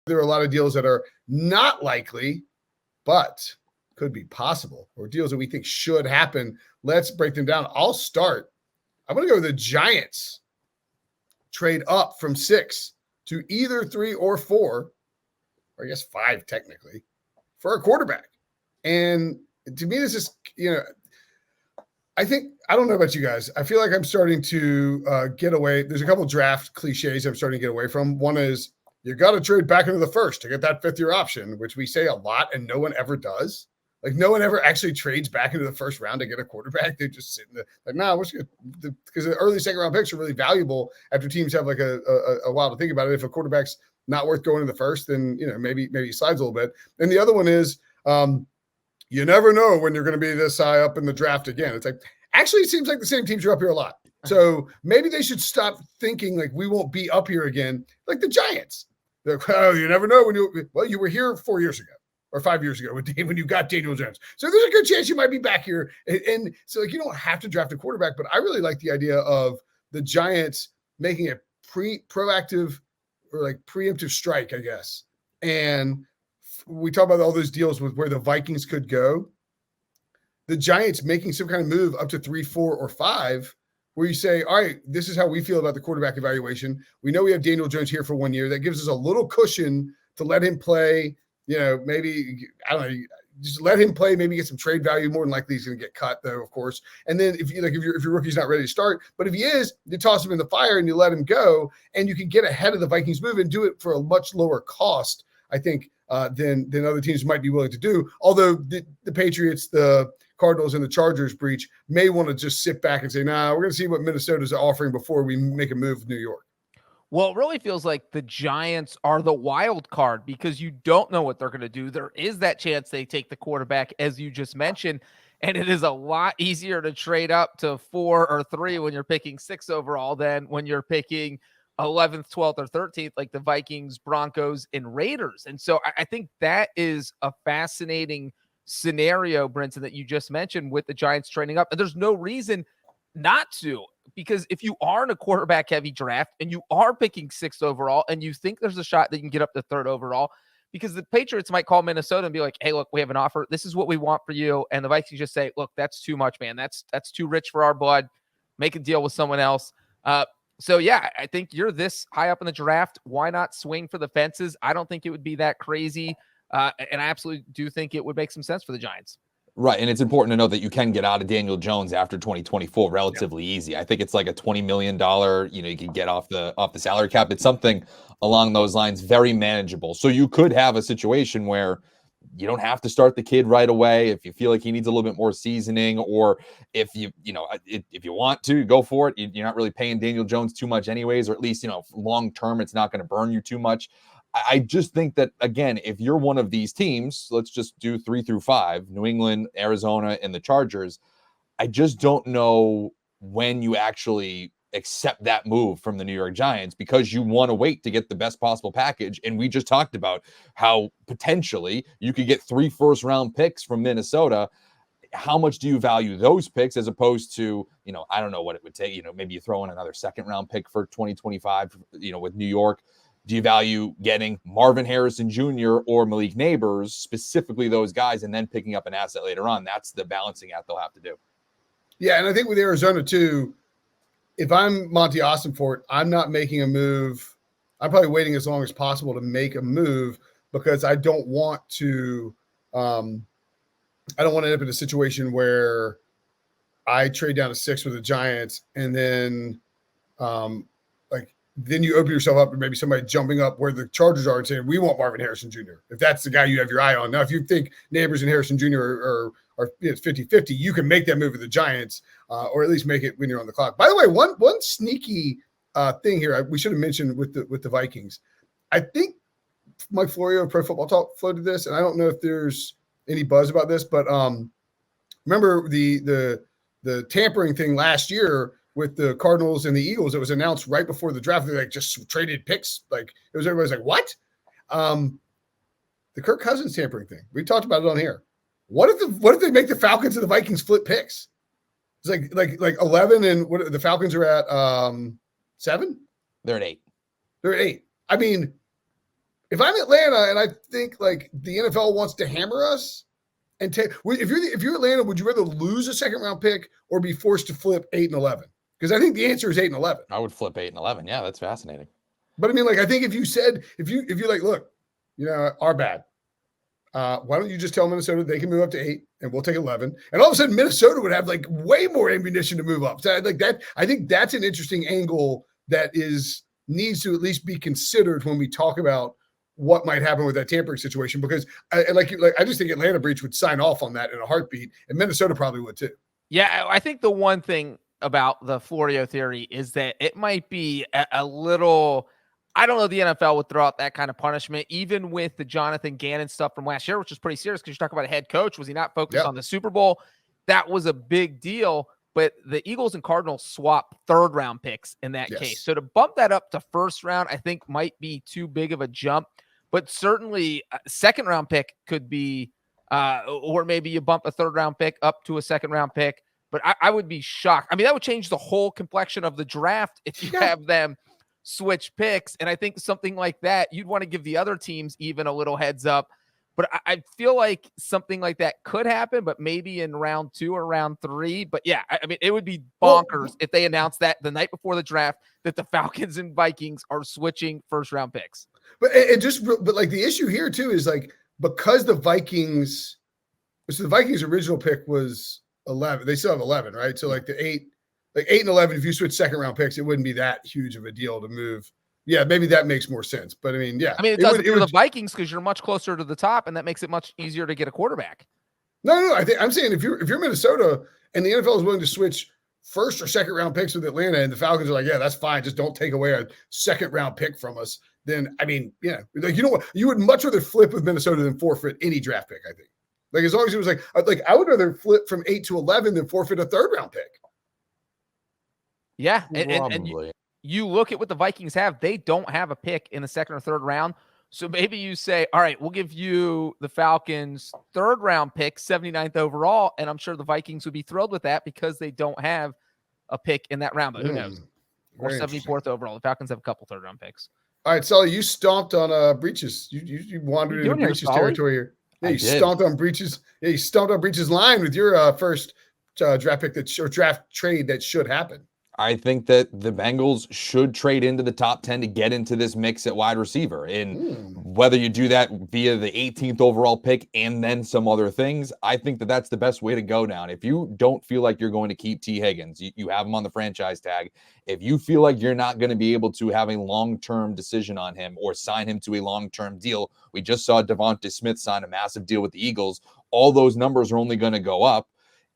there are a lot of deals that are not likely, but could be possible, or deals that we think should happen. Let's break them down. I'll start. I'm going to go with the Giants trade up from 6 to either 3 or 4, or I guess 5 technically, for a quarterback. And to me, this is, I don't know about you guys. I feel like I'm starting to get away. There's a couple draft cliches I'm starting to get away from. One is you got to trade back into the first to get that 5th-year option, which we say a lot and no one ever does. Like no one ever actually trades back into the first round to get a quarterback. They just sit in we're just going to, because the early second round picks are really valuable after teams have like a while to think about it. If a quarterback's not worth going to the first, then, maybe he slides a little bit. And the other one is you never know when you're going to be this high up in the draft again. It's like, actually, it seems like the same teams are up here a lot. So maybe they should stop thinking like we won't be up here again, like the Giants. They're like, well, you never know when you were here 4 years ago. Or 5 years ago when you got Daniel Jones. So there's a good chance you might be back here. And so like you don't have to draft a quarterback, but I really like the idea of the Giants making a proactive or like preemptive strike, I guess. And we talk about all those deals with where the Vikings could go. The Giants making some kind of move up to 3, 4, or 5, where you say, all right, this is how we feel about the quarterback evaluation. We know we have Daniel Jones here for 1 year. That gives us a little cushion to let him play. Maybe, I don't know, just let him play, maybe get some trade value. More than likely he's going to get cut, though, of course. And then if your rookie's not ready to start, but if he is, you toss him in the fire and you let him go, and you can get ahead of the Vikings move and do it for a much lower cost, I think, than other teams might be willing to do. Although the Patriots, the Cardinals, and the Chargers breach may want to just sit back and say, nah, we're going to see what Minnesota's offering before we make a move with New York. Well, it really feels like the Giants are the wild card because you don't know what they're going to do. There is that chance they take the quarterback, as you just mentioned, and it is a lot easier to trade up to 4 or 3 when you're picking 6 overall than when you're picking 11th, 12th, or 13th, like the Vikings, Broncos, and Raiders. And so I think that is a fascinating scenario, Brinson, that you just mentioned with the Giants trading up. And there's no reason not to. Because if you are in a quarterback heavy draft and you are picking 6th overall and you think there's a shot that you can get up to 3rd overall, because the Patriots might call Minnesota and be like, hey, look, we have an offer. This is what we want for you. And the Vikings just say, look, that's too much, man. That's too rich for our blood. Make a deal with someone else. So yeah, I think you're this high up in the draft. Why not swing for the fences? I don't think it would be that crazy. And I absolutely do think it would make some sense for the Giants. Right, and it's important to know that you can get out of Daniel Jones after 2024 relatively easy. I think it's like a $20 million, you can get off the salary cap. It's something along those lines, very manageable. So you could have a situation where you don't have to start the kid right away if you feel like he needs a little bit more seasoning, or if you want to go for it. You're not really paying Daniel Jones too much anyways, or at least, long term, it's not going to burn you too much. I just think that, again, if you're one of these teams, let's just do 3 through 5, New England, Arizona, and the Chargers, I just don't know when you actually accept that move from the New York Giants, because you want to wait to get the best possible package. And we just talked about how potentially you could get 3 first-round picks from Minnesota. How much do you value those picks as opposed to, I don't know what it would take, maybe you throw in another second-round pick for 2025, with New York. Do you value getting Marvin Harrison Jr. or Malik Neighbors, specifically those guys, and then picking up an asset later on? That's the balancing act they'll have to do. Yeah, and I think with Arizona too, if I'm Monty Ossenfort, I'm not making a move. I'm probably waiting as long as possible to make a move, because I don't want to end up in a situation where I trade down to 6 with the Giants and then then you open yourself up to maybe somebody jumping up where the Chargers are and saying, we want Marvin Harrison Jr. If that's the guy you have your eye on. Now, if you think Neighbors and Harrison Jr. are 50-50, you can make that move with the Giants, or at least make it when you're on the clock. By the way, one sneaky thing here we should have mentioned with the Vikings. I think Mike Florio of Pro Football Talk floated this, and I don't know if there's any buzz about this, but remember the tampering thing last year with the Cardinals and the Eagles. It was announced right before the draft. They just traded picks. Everybody's like, what? The Kirk Cousins tampering thing. We talked about it on here. What if they make the Falcons and the Vikings flip picks? It's like 11, and what the Falcons are at 7? They're at 8. They're at 8. I mean, if I'm Atlanta and I think like the NFL wants to hammer us and take, if you're Atlanta, would you rather lose a second round pick or be forced to flip 8 and 11? Because I think the answer is 8 and 11. I would flip 8 and 11. Yeah, that's fascinating. But I mean, like, I think if you're like, look, our bad. Why don't you just tell Minnesota they can move up to 8 and we'll take 11? And all of a sudden, Minnesota would have like way more ammunition to move up. So like that, I think that's an interesting angle that needs to at least be considered when we talk about what might happen with that tampering situation. Because I just think Atlanta Breach would sign off on that in a heartbeat, and Minnesota probably would too. Yeah, I think the one thing about the Florio theory is that it might be a little. I don't know the NFL would throw out that kind of punishment, even with the Jonathan Gannon stuff from last year, which is pretty serious because you're talking about a head coach. Was he not focused on the Super Bowl? That was a big deal. But the Eagles and Cardinals swap third-round picks in that case. So to bump that up to first round, I think might be too big of a jump. But certainly a second-round pick could be, or maybe you bump a third-round pick up to a second-round pick. But I would be shocked. I mean, that would change the whole complexion of the draft if you have them switch picks. And I think something like that, you'd want to give the other teams even a little heads up. But I feel like something like that could happen, but maybe in round 2 or round 3. But yeah, I mean, it would be bonkers if they announced that the night before the draft that the Falcons and Vikings are switching first round picks. But like the issue here too is like, because the Vikings original pick was 11, they still have 11, right? So like 8 and 11, if you switch second round picks, it wouldn't be that huge of a deal to move. Yeah, maybe that makes more sense. But I mean, yeah. I mean, it does for the Vikings because you're much closer to the top, and that makes it much easier to get a quarterback. No. I'm saying if you're Minnesota and the NFL is willing to switch first or second round picks with Atlanta, and the Falcons are like, yeah, that's fine. Just don't take away a second round pick from us. Then I mean, yeah, like, you know what? You would much rather flip with Minnesota than forfeit any draft pick, I think. Like, as long as it was like I would rather flip from 8 to 11 than forfeit a third round pick. Yeah, and you look at what the Vikings have. They don't have a pick in the second or third round. So maybe you say, all right, we'll give you the Falcons' third round pick, 79th overall. And I'm sure the Vikings would be thrilled with that because they don't have a pick in that round. But who knows? Or 74th overall. The Falcons have a couple third round picks. All right, Sully, you stomped on Breaches. You wandered into Breaches territory here. Yeah, you stomped on Breaches. Yeah, you stomped on Breaches' line with your first draft pick or draft trade that should happen. I think that the Bengals should trade into the top 10 to get into this mix at wide receiver. And whether you do that via the 18th overall pick and then some other things, I think that that's the best way to go down. If you don't feel like you're going to keep T. Higgins, you have him on the franchise tag. If you feel like you're not going to be able to have a long-term decision on him or sign him to a long-term deal, we just saw Devonta Smith sign a massive deal with the Eagles. All those numbers are only going to go up.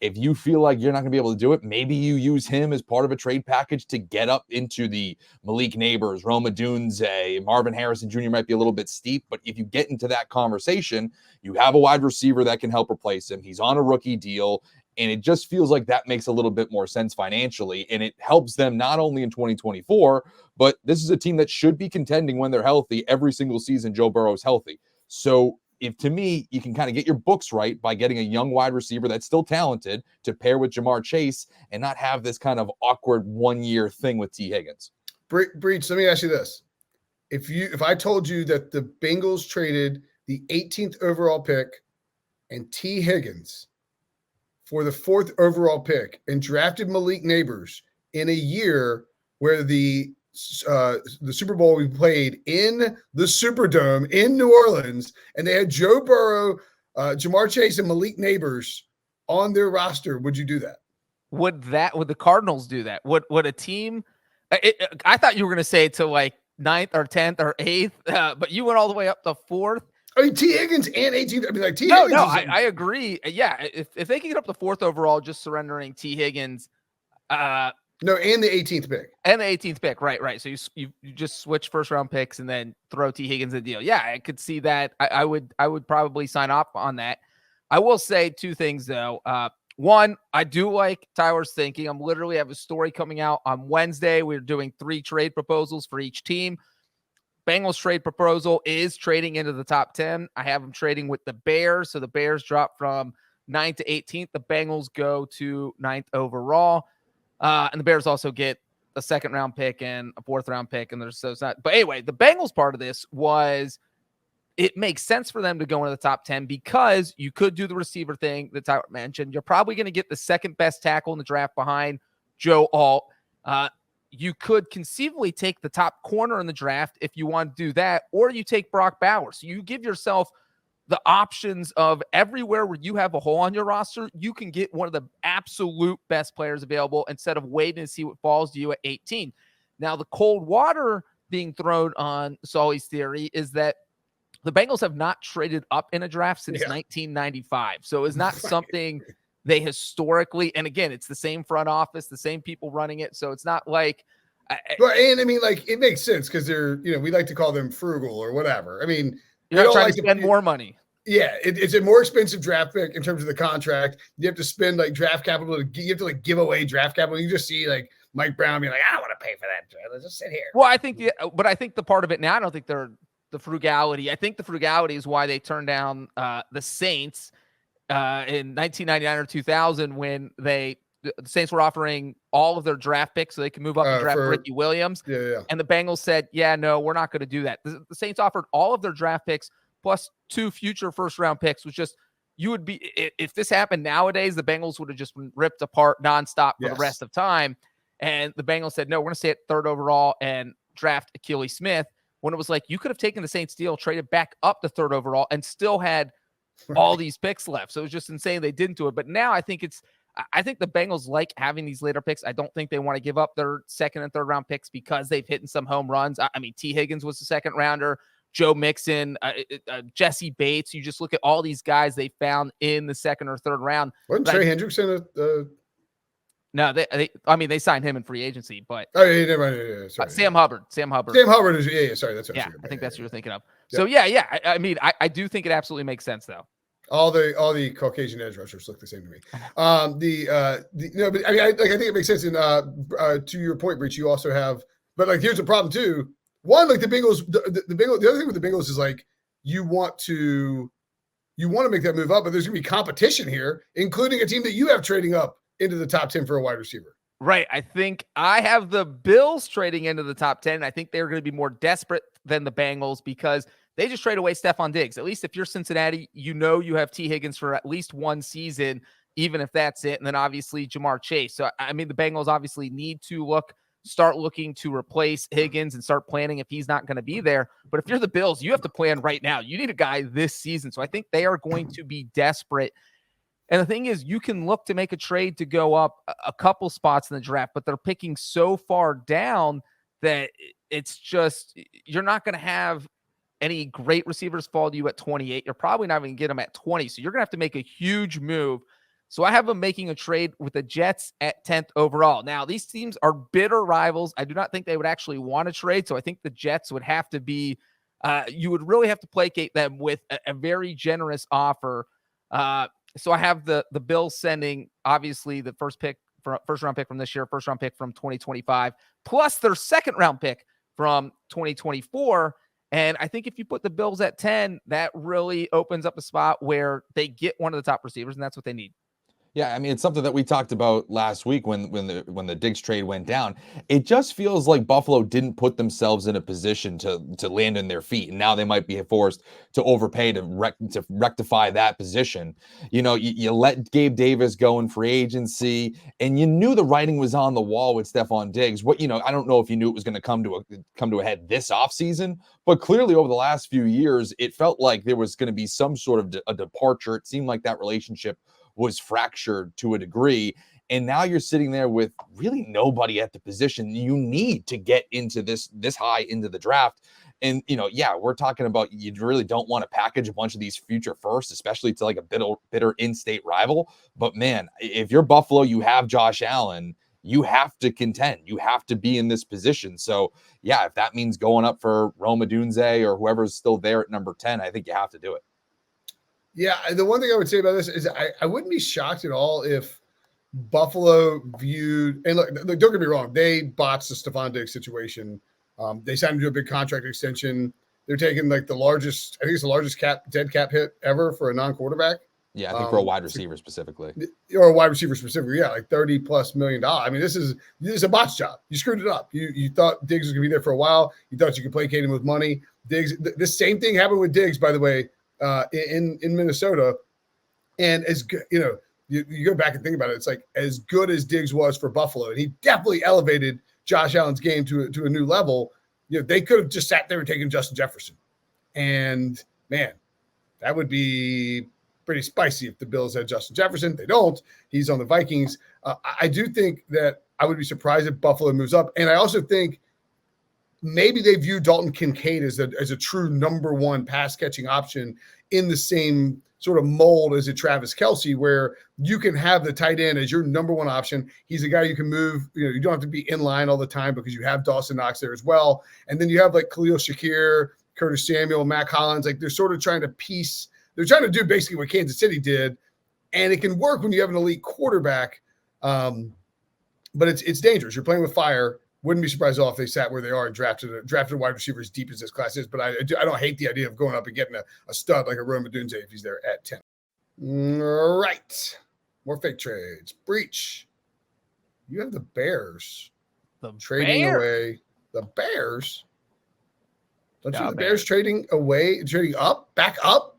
If you feel like you're not going to be able to do it, maybe you use him as part of a trade package to get up into the Malik Neighbors, Rome Odunze, Marvin Harrison Jr. might be a little bit steep, but if you get into that conversation, you have a wide receiver that can help replace him. He's on a rookie deal, and it just feels like that makes a little bit more sense financially, and it helps them not only in 2024, but this is a team that should be contending when they're healthy every single season Joe Burrow is healthy. So if to me, you can kind of get your books right by getting a young wide receiver that's still talented to pair with Jamar Chase and not have this kind of awkward 1-year thing with T. Higgins. Breach, let me ask you this. If I told you that the Bengals traded the 18th overall pick and T. Higgins for the 4th overall pick and drafted Malik Neighbors in a year where the Super Bowl we played in the Superdome in New Orleans, and they had Joe Burrow, Jamar Chase, and Malik Neighbors on their roster, would you do that? Would the Cardinals do that? Would a team? I thought you were going to say to like 9th or 10th or 8th, but you went all the way up to 4th. I mean, T. Higgins and 18th. I mean, like T. Higgins. No, I agree. Yeah, if they can get up to 4th overall, just surrendering T. Higgins. No, and the 18th pick. And the 18th pick, right. So you just switch first round picks and then throw T. Higgins a deal. Yeah, I could see that. I would probably sign off on that. I will say 2 things though. One, I do like Tyler's thinking. I'm literally have a story coming out on Wednesday. We're doing 3 trade proposals for each team. Bengals trade proposal is trading into the top 10. I have them trading with the Bears. So the Bears drop from 9th to 18th. The Bengals go to 9th overall. And the Bears also get a 2nd round pick and a 4th round pick. And there's so it's not. But anyway, the Bengals part of this was it makes sense for them to go into the top 10 because you could do the receiver thing that Tyler mentioned. You're probably going to get the second best tackle in the draft behind Joe Alt. You could conceivably take the top corner in the draft if you want to do that, or you take Brock Bowers. So you give yourself the options of everywhere where you have a hole on your roster, you can get one of the absolute best players available instead of waiting to see what falls to you at 18. Now, the cold water being thrown on Sully's theory is that the Bengals have not traded up in a draft since 1995. So it's not something they historically, and again, it's the same front office, the same people running it. So it's not like, well, and I mean, like, it makes sense because they're, we like to call them frugal or whatever. I mean, you're not trying to spend more money. Yeah, it's a more expensive draft pick in terms of the contract. You have to spend like draft capital. You have to like give away draft capital. You just see like Mike Brown being like, I don't want to pay for that. Let's just sit here. Well, I think the part of it now, I don't think they're the frugality. I think the frugality is why they turned down the Saints in 1999 or 2000 when the Saints were offering all of their draft picks so they could move up and draft Ricky Williams. Yeah. And the Bengals said, yeah, no, we're not going to do that. The Saints offered all of their draft picks plus 2 future first-round picks, which just you would be if this happened nowadays, the Bengals would have just been ripped apart nonstop for the rest of time. And the Bengals said, no, we're going to stay at 3rd overall and draft Akili Smith. When it was like you could have taken the Saints deal, traded back up to 3rd overall, and still had all these picks left. So it was just insane they didn't do it. But now I think the Bengals like having these later picks. I don't think they want to give up their 2nd and 3rd round picks because they've hit some home runs. I mean, T. Higgins was the 2nd rounder. Joe Mixon, Jesse Bates. You just look at all these guys they found in the 2nd or 3rd round. Wasn't Trey Hendrickson No, they signed him in free agency, but sorry. Sam Hubbard. Sam Hubbard is sorry, that's what I think that's what you're thinking of. So yeah. I mean, I do think it absolutely makes sense though. All the Caucasian edge rushers look the same to me. But I mean, I think it makes sense. And to your point, Breach, you also have, but like here's the problem too. One, like the Bengals, the other thing with the Bengals is like you want to make that move up, but there's gonna be competition here, including a team that you have trading up into the top 10 for a wide receiver. Right. I think I have the Bills trading into the top 10. I think they're going to be more desperate than the Bengals because they just trade away Stephon Diggs. At least if you're Cincinnati, you have T. Higgins for at least one season, even if that's it. And then obviously Jamar Chase. So, I mean, the Bengals obviously need to start looking to replace Higgins and start planning if he's not going to be there. But if you're the Bills, you have to plan right now. You need a guy this season. So I think they are going to be desperate. And the thing is, you can look to make a trade to go up a couple spots in the draft, but they're picking so far down that it's just, you're not going to have any great receivers fall to you at 28. You're probably not going to get them at 20. So you're going to have to make a huge move. So I have them making a trade with the Jets at 10th overall. Now, these teams are bitter rivals. I do not think they would actually want to trade. So I think the Jets would have to be, you would really have to placate them with a very generous offer. So I have the Bills sending obviously the first round pick from this year, first round pick from 2025, plus their 2nd round pick from 2024. And I think if you put the Bills at 10, that really opens up a spot where they get one of the top receivers, and that's what they need. Yeah, I mean, it's something that we talked about last week when the Diggs trade went down. It just feels like Buffalo didn't put themselves in a position to land on their feet, and now they might be forced to overpay to rectify that position. You let Gabe Davis go in free agency, and you knew the writing was on the wall with Stephon Diggs. I don't know if you knew it was going to come to a head this offseason, but clearly over the last few years, it felt like there was going to be some sort of a departure. It seemed like that relationship was fractured to a degree. And now you're sitting there with really nobody at the position you need to get into this high into the draft. And, we're talking about you really don't want to package a bunch of these future firsts, especially to like a bitter in-state rival. But man, if you're Buffalo, you have Josh Allen, you have to contend. You have to be in this position. So yeah, if that means going up for Rome Odunze or whoever's still there at number 10, I think you have to do it. Yeah, the one thing I would say about this is I wouldn't be shocked at all if Buffalo viewed, and look, don't get me wrong, they botched the Stephon Diggs situation. They signed him to a big contract extension. They're taking like the largest, I think it's the largest dead cap hit ever for a non-quarterback. Yeah, I think for a wide receiver specifically. Or a wide receiver specifically, yeah, like $30+ million. I mean, this is a botch job. You screwed it up. You thought Diggs was gonna be there for a while. You thought you could placate him with money. Diggs, the same thing happened with Diggs, by the way, in Minnesota. And as good, you go back and think about it. It's like as good as Diggs was for Buffalo, and he definitely elevated Josh Allen's game to a new level. They could have just sat there and taken Justin Jefferson, and man, that would be pretty spicy if the Bills had Justin Jefferson. They don't. He's on the Vikings. I do think that I would be surprised if Buffalo moves up. And I also think maybe they view Dalton Kincaid as a true number one pass catching option in the same sort of mold as a Travis Kelce, where you can have the tight end as your number one option. He's a guy you can move. You don't have to be in line all the time because you have Dawson Knox there as well. And then you have like Khalil Shakir, Curtis Samuel, Mac Hollins. Like they're sort of trying to piece. They're trying to do basically what Kansas City did, and it can work when you have an elite quarterback. But it's dangerous. You're playing with fire. Wouldn't be surprised at all if they sat where they are and drafted a wide receiver as deep as this class is. But I don't hate the idea of going up and getting a stud like a Rome Odunze if he's there at 10. All right. More fake trades. Breach. You have the Bears. Trading away. The Bears? Don't you have the Bears trading up? Back up?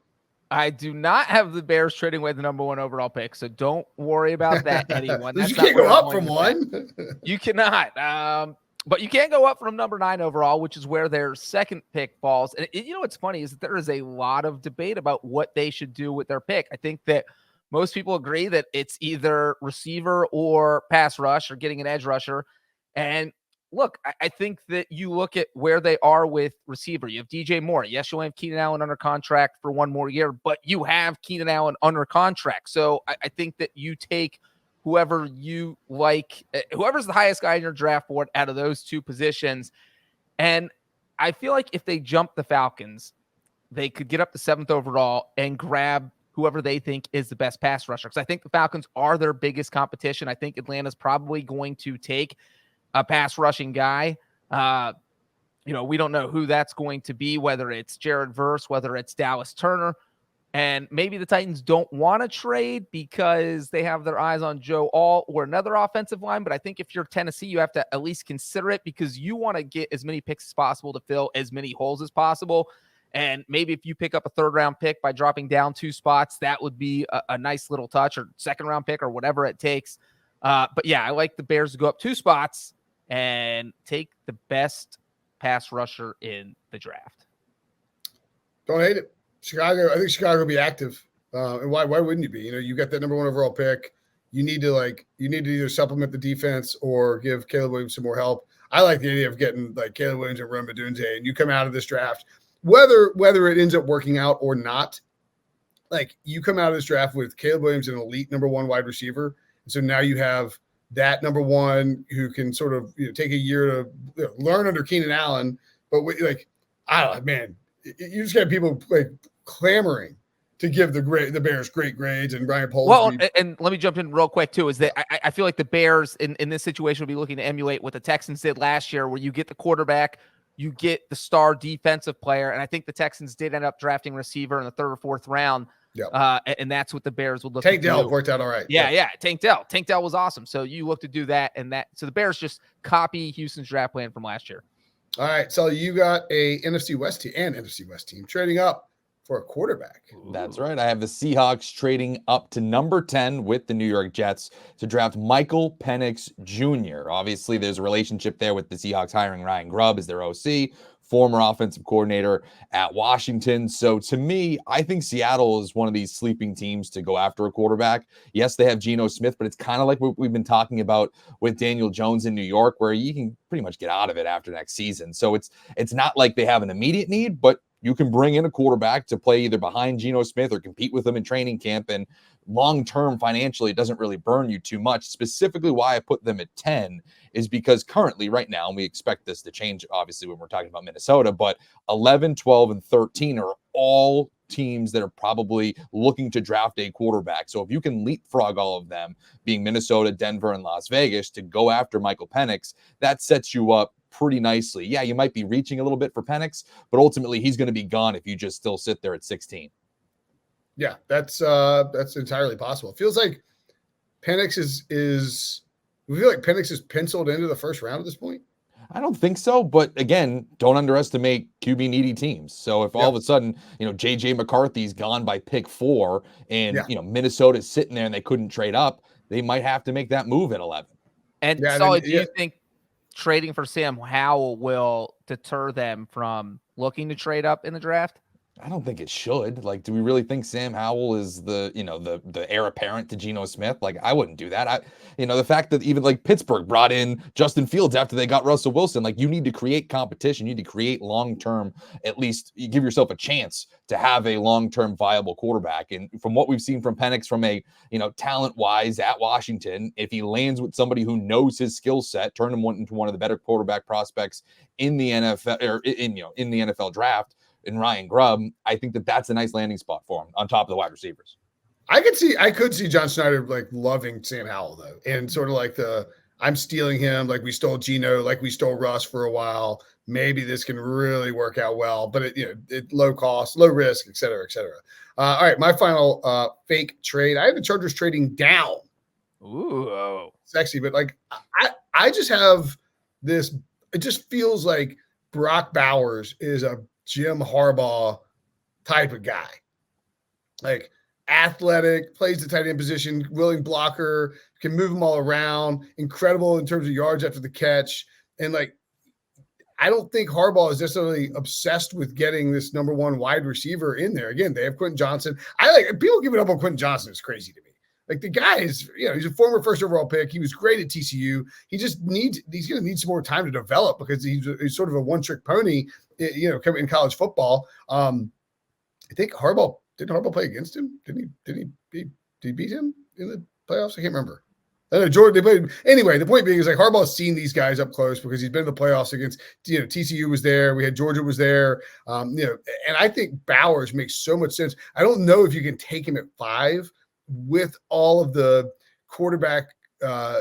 I do not have the Bears trading away the number one overall pick, so don't worry about that, anyone. You can't go up from one. You cannot. But you can go up from number 9 overall, which is where their second pick falls. And what's funny is that there is a lot of debate about what they should do with their pick. I think that most people agree that it's either receiver or pass rush or getting an edge rusher. And look, I think that you look at where they are with receiver. You have DJ Moore. Yes, you'll have Keenan Allen under contract for one more year, but you have Keenan Allen under contract. So I think that you take whoever you like, whoever's the highest guy in your draft board out of those two positions. And I feel like if they jump the Falcons, they could get up to 7th overall and grab whoever they think is the best pass rusher. Because I think the Falcons are their biggest competition. I think Atlanta's probably going to take a pass rushing guy. We don't know who that's going to be, whether it's Jared Verse, whether it's Dallas Turner. And maybe the Titans don't want to trade because they have their eyes on Joe All or another offensive line. But I think if you're Tennessee, you have to at least consider it because you want to get as many picks as possible to fill as many holes as possible. And maybe if you pick up a 3rd-round pick by dropping down 2 spots, that would be a nice little touch, or 2nd-round pick or whatever it takes. But yeah, I like the Bears to go up 2 spots and take the best pass rusher in the draft. Don't hate it. I think Chicago will be active. And why wouldn't you be? You got that number 1 overall pick. You need to either supplement the defense or give Caleb Williams some more help. I like the idea of getting like Caleb Williams and Rome Odunze, and you come out of this draft, whether it ends up working out or not, like you come out of this draft with Caleb Williams, an elite number 1 wide receiver. And so now you have that number 1 who can sort of take a year to learn under Keenan Allen. But I don't know, man, you just got people like clamoring to give the Bears great grades, and Brian Poles. Well, and let me jump in real quick too, is that I feel like the Bears in this situation would be looking to emulate what the Texans did last year, where you get the quarterback, you get the star defensive player. And I think the Texans did end up drafting receiver in the 3rd or 4th round. Yep. And that's what the Bears would look Tank to Dell do. worked out all right. Yeah. Tank Dell was awesome. So you look to do that and that. So the Bears just copy Houston's draft plan from last year. All right. So you got a NFC West team trading up for a quarterback. That's right. I have the Seahawks trading up to number 10 with the New York Jets to draft Michael Penix Jr. Obviously, there's a relationship there with the Seahawks hiring Ryan Grubb as their OC, former offensive coordinator at Washington. So to me, I think Seattle is one of these sleeping teams to go after a quarterback. Yes, they have Geno Smith, but it's kind of like what we've been talking about with Daniel Jones in New York, where you can pretty much get out of it after next season. So it's not like they have an immediate need, but you can bring in a quarterback to play either behind Geno Smith or compete with him in training camp. And long-term financially, it doesn't really burn you too much. Specifically why I put them at 10 is because currently right now, and we expect this to change, obviously, when we're talking about Minnesota, but 11, 12, and 13 are all teams that are probably looking to draft a quarterback. So if you can leapfrog all of them, being Minnesota, Denver, and Las Vegas, to go after Michael Penix, that sets you up pretty nicely. Yeah, you might be reaching a little bit for Penix, but ultimately he's going to be gone if you just still sit there at 16. Yeah, that's entirely possible. It feels like Penix is we feel like Penix is penciled into the first round at this point. I don't think so, but again, don't underestimate QB needy teams. So if all of a sudden, JJ McCarthy's gone by pick 4 and, Minnesota's sitting there and they couldn't trade up, they might have to make that move at 11. And Sully, do you think trading for Sam Howell will deter them from looking to trade up in the draft? I don't think it should. Like, do we really think Sam Howell is the heir apparent to Geno Smith? Like, I wouldn't do that. The fact that even like Pittsburgh brought in Justin Fields after they got Russell Wilson, like you need to create competition. You need to create long-term, at least you give yourself a chance to have a long-term viable quarterback. And from what we've seen from Penix from a, talent-wise at Washington, if he lands with somebody who knows his skill set, turn him into one of the better quarterback prospects in the NFL or in the NFL draft, in Ryan Grubb, I think that's a nice landing spot for him on top of the wide receivers. I could see John Schneider like loving Sam Howell though, and sort of like I'm stealing him, like we stole Geno, like we stole Russ for a while. Maybe this can really work out well, but it low cost, low risk, et cetera, et cetera. All right, my final fake trade. I have the Chargers trading down. Ooh, sexy, but like I just have this. It just feels like Brock Bowers is a Jim Harbaugh type of guy, like athletic, plays the tight end position, willing blocker, can move them all around, incredible in terms of yards after the catch. And like, I don't think Harbaugh is necessarily obsessed with getting this number 1 wide receiver in there. Again, they have Quentin Johnson. People giving up on Quentin Johnson is crazy to me. Like the guy is, he's a former first overall pick. He was great at TCU. He's going to need some more time to develop because he's sort of a one-trick pony, in college football. I think didn't Harbaugh play against him? Did he beat him in the playoffs? I can't remember. I know Georgia, they played. Anyway, the point being is like Harbaugh's seen these guys up close because he's been in the playoffs against, TCU was there. We had Georgia was there. And I think Bowers makes so much sense. I don't know if you can take him at 5 with all of the quarterback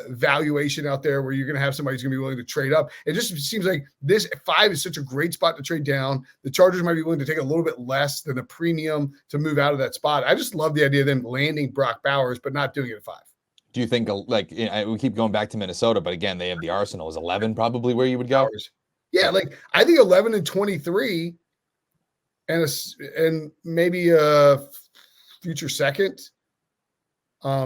valuation out there where you're going to have somebody who's going to be willing to trade up. It just seems like this 5 is such a great spot to trade down. The Chargers might be willing to take a little bit less than a premium to move out of that spot. I just love the idea of them landing Brock Bowers, but not doing it at 5. Do you think, like, we keep going back to Minnesota, but again, they have the arsenal. Is 11 probably where you would go? Bowers. Yeah, like I think 11 and 23 and maybe a future second. I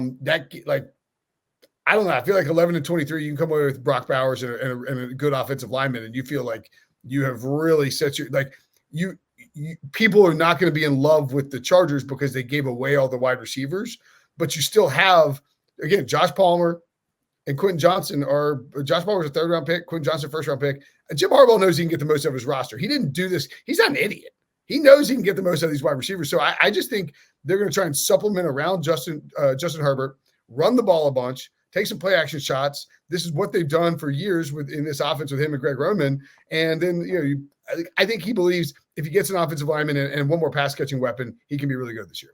don't know. I feel like 11 and 23, you can come away with Brock Bowers and a good offensive lineman, and you feel like you have really set you people are not going to be in love with the Chargers because they gave away all the wide receivers, but you still have, again, Josh Palmer and Quentin Johnson Josh Palmer's a 3rd round pick, Quentin Johnson 1st round pick. And Jim Harbaugh knows he can get the most of his roster. He didn't do this. He's not an idiot. He knows he can get the most out of these wide receivers. So I just think they're going to try and supplement around Justin Herbert, run the ball a bunch, take some play action shots. This is what they've done for years in this offense with him and Greg Roman. And then, I think he believes if he gets an offensive lineman and one more pass catching weapon, he can be really good this year.